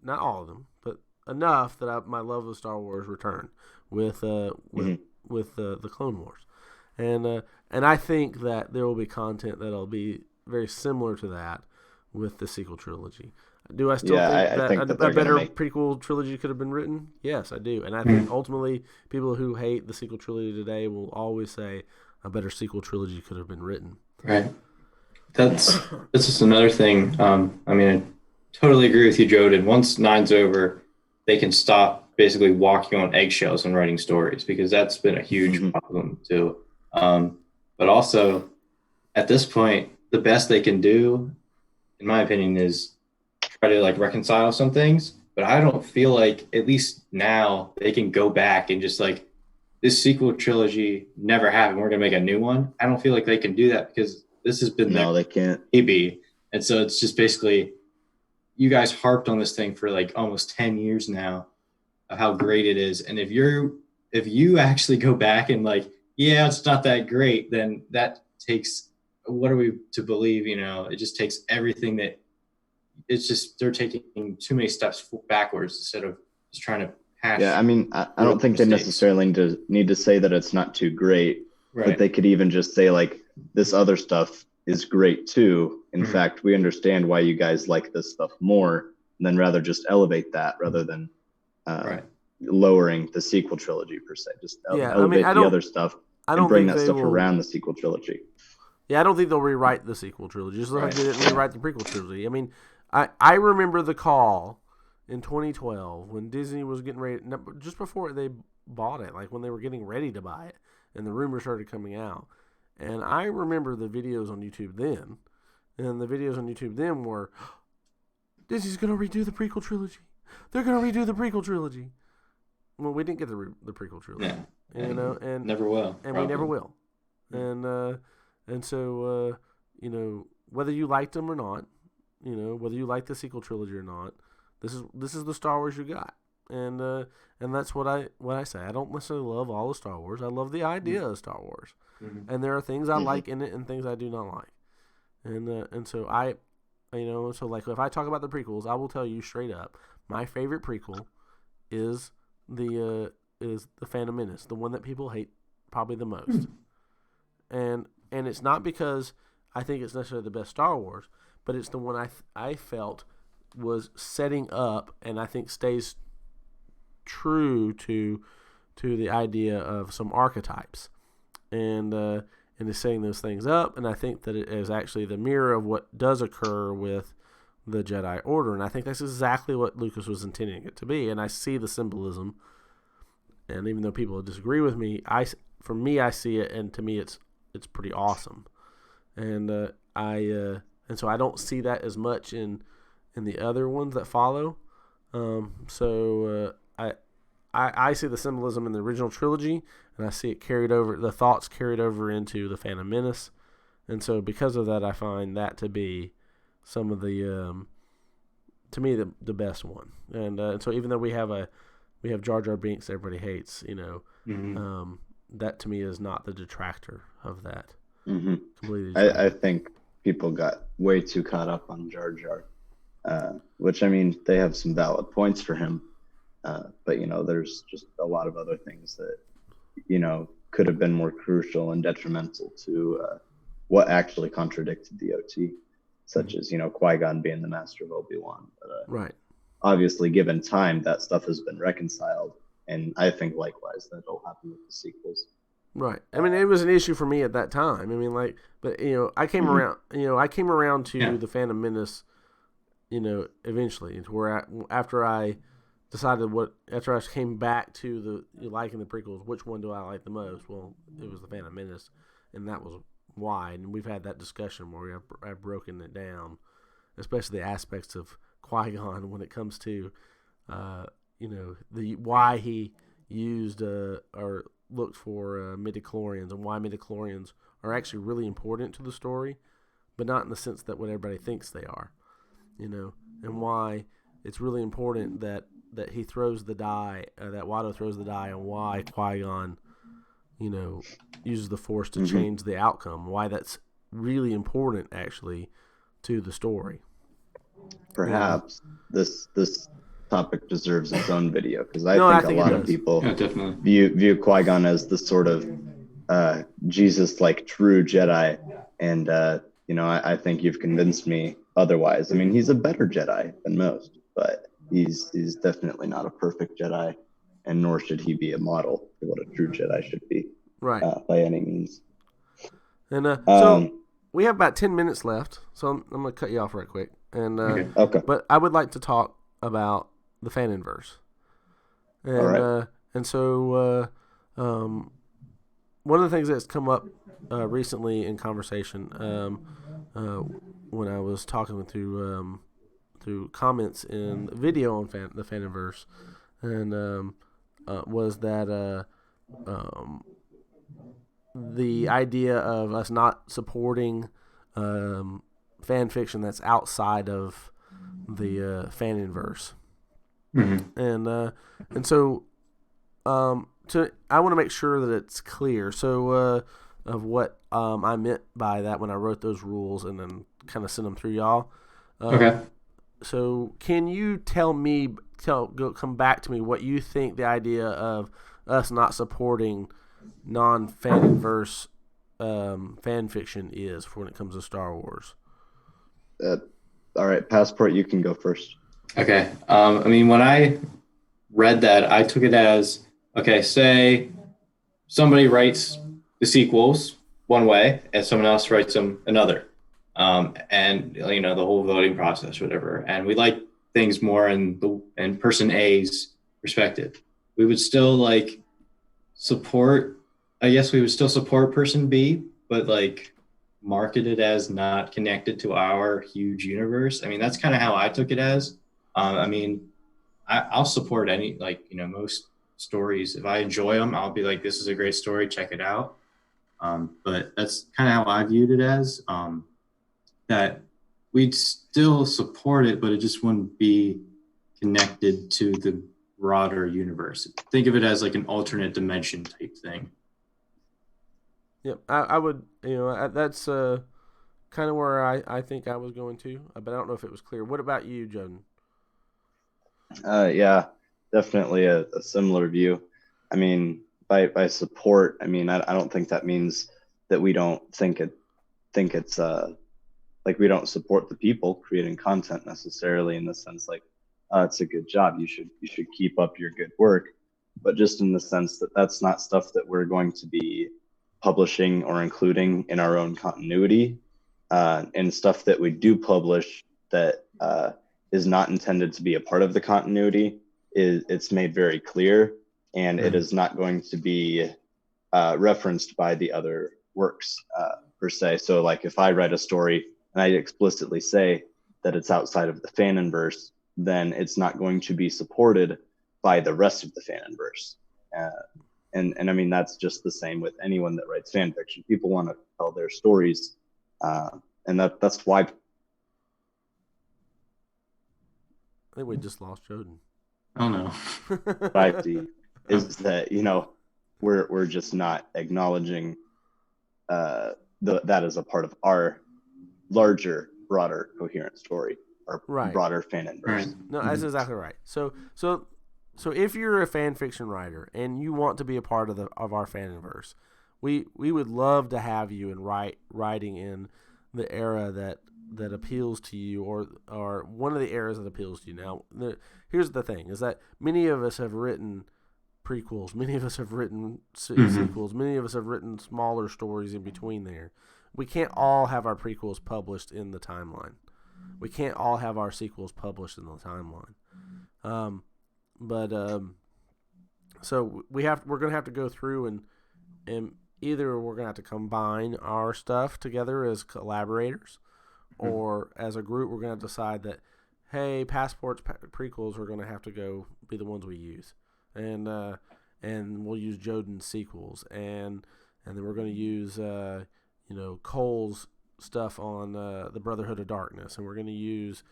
not all of them, but enough that my love of Star Wars returned with the Clone Wars, and I think that there will be content that'll be very similar to that with the sequel trilogy. Do I still think I think that that a better prequel trilogy could have been written? Yes, I do. And I think ultimately people who hate the sequel trilogy today will always say a better sequel trilogy could have been written. Right. That's just another thing. I mean, I totally agree with you, Joden. Once 9's over, they can stop basically walking on eggshells and writing stories, because that's been a huge problem too. But also, at this point, the best they can do, in my opinion, is try to like reconcile some things. But I don't feel like, at least now, they can go back and just like, this sequel trilogy never happened, we're gonna make a new one. I don't feel like they can do that, because this has been they can't. baby. And so it's just basically, you guys harped on this thing for like almost 10 years now of how great it is. And if you actually go back and like, yeah, it's not that great, then that takes, what are we to believe? It just takes everything that, it's just, they're taking too many steps backwards instead of just trying to hash. Yeah, I mean, I don't think they necessarily need to say that it's not too great, but they could even just say like, this other stuff is great too. In fact, we understand why you guys like this stuff more, and then rather just elevate that rather than lowering the sequel trilogy per se. Just elevate the other stuff and bring that stuff around the sequel trilogy. Yeah, I don't think they'll rewrite the sequel trilogy, just like they didn't rewrite the prequel trilogy. I mean, I remember the call in 2012 when Disney was getting ready, just before they bought it, like when they were getting ready to buy it, and the rumors started coming out. And I remember the videos on YouTube then, and the videos on YouTube then were, Disney's going to redo the prequel trilogy. They're going to redo the prequel trilogy. Well, we didn't get the prequel trilogy, and never will, and we never will, and so whether you liked them or not, whether you like the sequel trilogy or not, this is the Star Wars you got, and that's what I say. I don't necessarily love all of Star Wars. I love the idea of Star Wars, and there are things I like in it and things I do not like, and so so like if I talk about the prequels, I will tell you straight up, my favorite prequel is the Phantom Menace, the one that people hate probably the most, and it's not because I think it's necessarily the best Star Wars, but it's the one I felt was setting up, and I think stays true to the idea of some archetypes, and is setting those things up, and I think that it is actually the mirror of what does occur with the Jedi Order, and I think that's exactly what Lucas was intending it to be, and I see the symbolism, and even though people disagree with me, I see it, and to me it's pretty awesome, and so I don't see that as much in the other ones that follow, so I see the symbolism in the original trilogy, and I see it carried over, the thoughts carried over into the Phantom Menace, and so because of that, I find that to be some of the, to me, the best one. And so even though we have Jar Jar Binks everybody hates, that to me is not the detractor of that. Completely. I think people got way too caught up on Jar Jar, which, I mean, they have some valid points for him. But, there's just a lot of other things that, could have been more crucial and detrimental to what actually contradicted the OT, such as, Qui-Gon being the master of Obi-Wan. But, obviously, given time, that stuff has been reconciled. And I think, likewise, that'll happen with the sequels. Right. I mean, it was an issue for me at that time. I mean, but, I came around, to the Phantom Menace, eventually, to where after I came back to liking the prequels, which one do I like the most? Well, it was the Phantom Menace, and that was why. And we've had that discussion where I've broken it down, especially the aspects of Qui-Gon when it comes to, the why he used or looked for midichlorians and why midichlorians are actually really important to the story, but not in the sense that what everybody thinks they are, and why it's really important that he throws the die, that Watto throws the die, and why Qui-Gon, uses the Force to change the outcome, why that's really important actually to the story. Perhaps this topic deserves its own video, because I No, think I think a lot it of does. people definitely view Qui-Gon as the sort of Jesus-like true Jedi, and I think you've convinced me otherwise. I mean, he's a better Jedi than most, but he's definitely not a perfect Jedi, and nor should he be a model for what a true Jedi should be, Right. by any means. And so we have about 10 minutes left, so I'm going to cut you off right quick. And Okay. But I would like to talk about the Fanonverse. And, All right. And so one of the things that's come up recently in conversation when I was talking through comments in the video on the Fanonverse, and was that the idea of us not supporting fan fiction that's outside of the Fanonverse. And so I want to make sure that it's clear. So of what I meant by that when I wrote those rules and then kind of sent them through y'all. Okay. So can you come back to me what you think the idea of us not supporting non-Fanonverse fan fiction is for when it comes to Star Wars? All right, Passport, you can go first. Okay. When I read that, I took it as, okay, say somebody writes the sequels one way and someone else writes them another. And the whole voting process, whatever. And we like things more in person A's perspective. We would still support, I guess we would still support person B, but market it as not connected to our huge universe. I mean, that's kind of how I took it as. I'll support any, most stories. If I enjoy them, I'll be like, this is a great story, check it out. But that's kind of how I viewed it as, that we'd still support it, but it just wouldn't be connected to the broader universe. Think of it as an alternate dimension type thing. Yep, I would, that's kind of where I think I was going to, but I don't know if it was clear. What about you, Jordan? Yeah, definitely a similar view. I mean, by support, I mean, I don't think that means that we don't think it's we don't support the people creating content necessarily, in the sense it's a good job, you should keep up your good work, but just in the sense that that's not stuff that we're going to be publishing or including in our own continuity, and stuff that we do publish that is not intended to be a part of the continuity it's made very clear, and it is not going to be referenced by the other works per se. So if I write a story and I explicitly say that it's outside of the Fanonverse, then it's not going to be supported by the rest of the Fanonverse. And I mean, that's just the same with anyone that writes fan fiction. People want to tell their stories, and that's why. I think we just lost Jordan. Oh no. 5D is that we're just not acknowledging that as a part of our larger, broader, coherent story, or broader Fanonverse. Right. No, that's exactly right. So if you're a fan fiction writer and you want to be a part of our Fanonverse, we would love to have you in writing in the era that appeals to you, or one of the eras that appeals to you. Now, here's the thing: is that many of us have written prequels, many of us have written sequels, many of us have written smaller stories in between there. We can't all have our prequels published in the timeline. We can't all have our sequels published in the timeline. So we're gonna have to go through and either we're gonna have to combine our stuff together as collaborators, or as a group, we're going to decide that, hey, Passport's prequels are going to have to go be the ones we use, and we'll use Joden's sequels, and then we're going to use Cole's stuff on the Brotherhood of Darkness, and we're going to use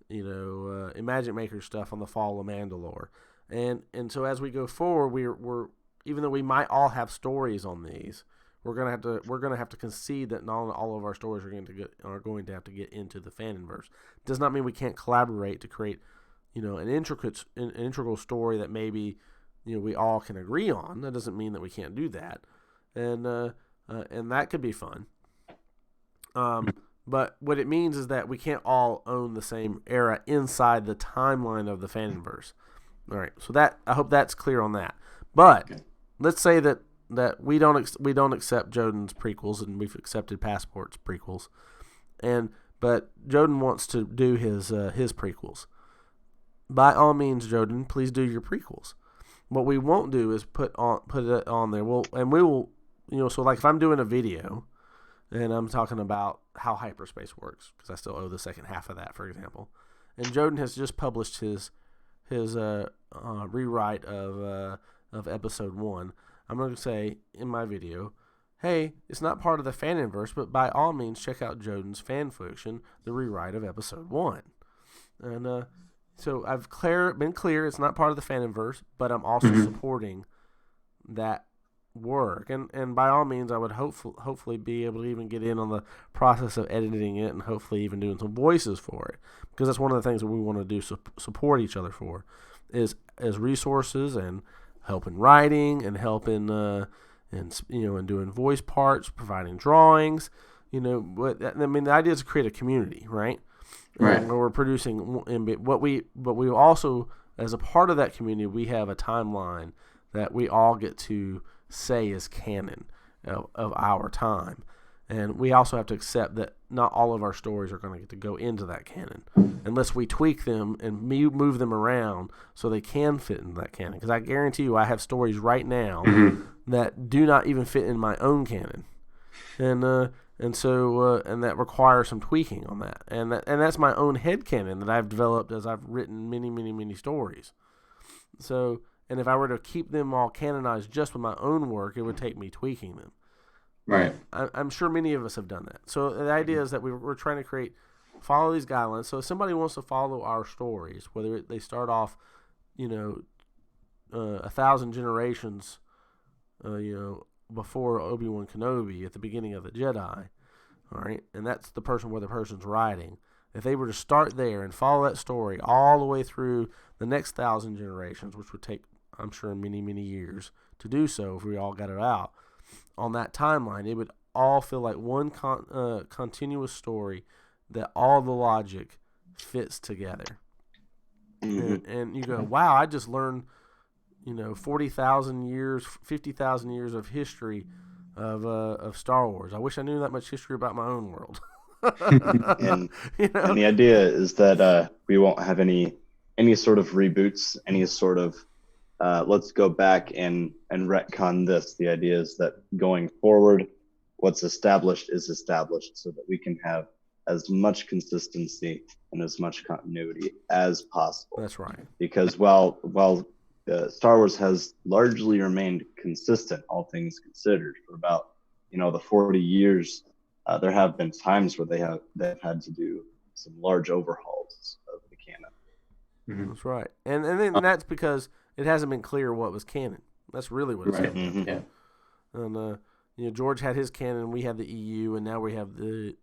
Imagine Maker stuff on the Fall of Mandalore, and so as we go forward, we're even though we might all have stories on these, we're gonna have to concede that not all of our stories are going to have to get into the Fanonverse. Does not mean we can't collaborate to create an integral story that maybe we all can agree on. That doesn't mean that we can't do that, and that could be fun. But what it means is that we can't all own the same era inside the timeline of the Fanonverse. All right, so I hope that's clear on that. But let's say that we don't accept Joden's prequels, and we've accepted Passport's prequels, but Joden wants to do his prequels. By all means, Joden, please do your prequels. What we won't do is put it on there. We will, so like if I'm doing a video and I'm talking about how hyperspace works, because I still owe the second half of that, for example, and Joden has just published his rewrite of episode 1. I'm going to say in my video, hey, it's not part of the Fanonverse, but by all means check out Joden's fan fiction, the rewrite of episode 1. And so I've been clear, it's not part of the Fanonverse, but I'm also supporting that work. And by all means, I would hopefully be able to even get in on the process of editing it and hopefully even doing some voices for it, because that's one of the things that we want to do, support each other for, is as resources and help in writing and help in and doing voice parts, providing drawings. But I mean, the idea is to create a community, right? Right. Where we're producing, but we also, as a part of that community, we have a timeline that we all get to say is canon of our time. And we also have to accept that not all of our stories are going to get to go into that canon unless we tweak them and move them around so they can fit into that canon. Because I guarantee you I have stories right now that do not even fit in my own canon. And so that requires some tweaking on that. And that's my own headcanon that I've developed as I've written many, many, many stories. So, and if I were to keep them all canonized just with my own work, it would take me tweaking them. Right. I'm sure many of us have done that. So the idea is that we're trying to follow these guidelines. So if somebody wants to follow our stories, whether they start off, 1,000 generations, before Obi-Wan Kenobi at the beginning of the Jedi, all right, and that's the person where the person's writing. If they were to start there and follow that story all the way through the next 1,000 generations, which would take, I'm sure, many, many years to do so if we all got it out, on that timeline, it would all feel like one continuous story that all the logic fits together. And you go, wow, I just learned, 40,000 years, 50,000 years of history of Star Wars. I wish I knew that much history about my own world. And the idea is that we won't have any sort of reboots, any sort of let's go back and retcon this. The idea is that going forward, what's established is established, so that we can have as much consistency and as much continuity as possible. That's right. Because while Star Wars has largely remained consistent, all things considered, for about the 40 years, there have been times where they've had to do some large overhauls of the canon. That's right, and then that's because it hasn't been clear what was canon. That's really what it's right. Yeah. And George had his canon, we had the EU, and now we have the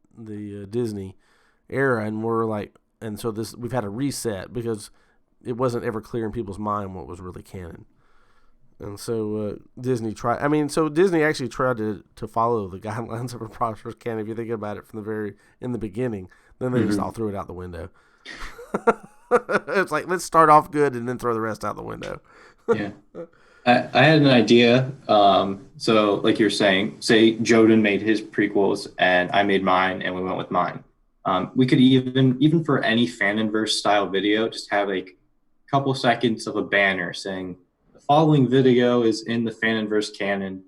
Disney era, and we're like, and so we've had a reset because it wasn't ever clear in people's mind what was really canon. And so Disney actually tried to follow the guidelines of a prosperous canon. If you think about it in the beginning, then they just all threw it out the window. It's like, let's start off good and then throw the rest out the window. Yeah. I had an idea. So like you're saying, say Joden made his prequels and I made mine and we went with mine. We could even for any Fanonverse style video, just have a couple seconds of a banner saying, the following video is in the Fanonverse canon.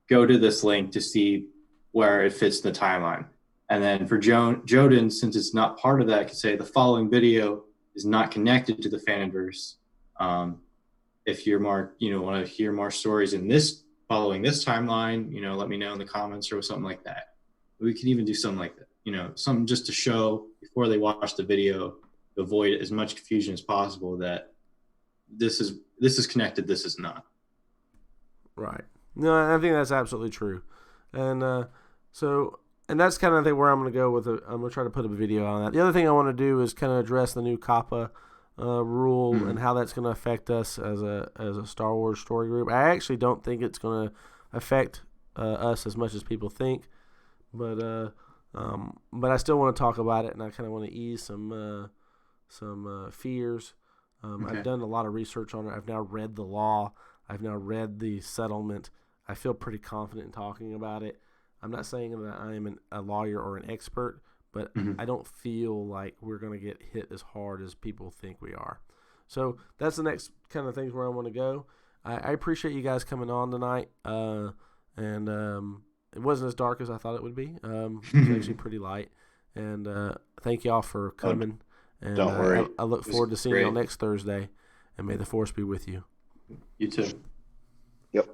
Go to this link to see where it fits the timeline. And then for Joden, since it's not part of that, I could say the following video is not connected to the Fanonverse. If you're more, want to hear more stories in this following this timeline, let me know in the comments or something like that. We can even do something like that, something just to show before they watch the video, to avoid as much confusion as possible that this is connected, this is not. Right. No, I think that's absolutely true. And and that's kind of the thing where I'm going to go with it. I'm going to try to put up a video on that. The other thing I want to do is kind of address the new Kappa rule and how that's going to affect us as a Star Wars story group. I actually don't think it's going to affect us as much as people think, but I still want to talk about it, and I kind of want to ease some fears. Okay. I've done a lot of research on it. I've now read the law. I've now read the settlement. I feel pretty confident in talking about it. I'm not saying that I am a lawyer or an expert, but I don't feel like we're going to get hit as hard as people think we are. So that's the next kind of things where I want to go. I appreciate you guys coming on tonight. And it wasn't as dark as I thought it would be. It was actually pretty light. And thank y'all for coming. And don't worry. I look forward to seeing y'all next Thursday. And may the Force be with you. You too. Yep.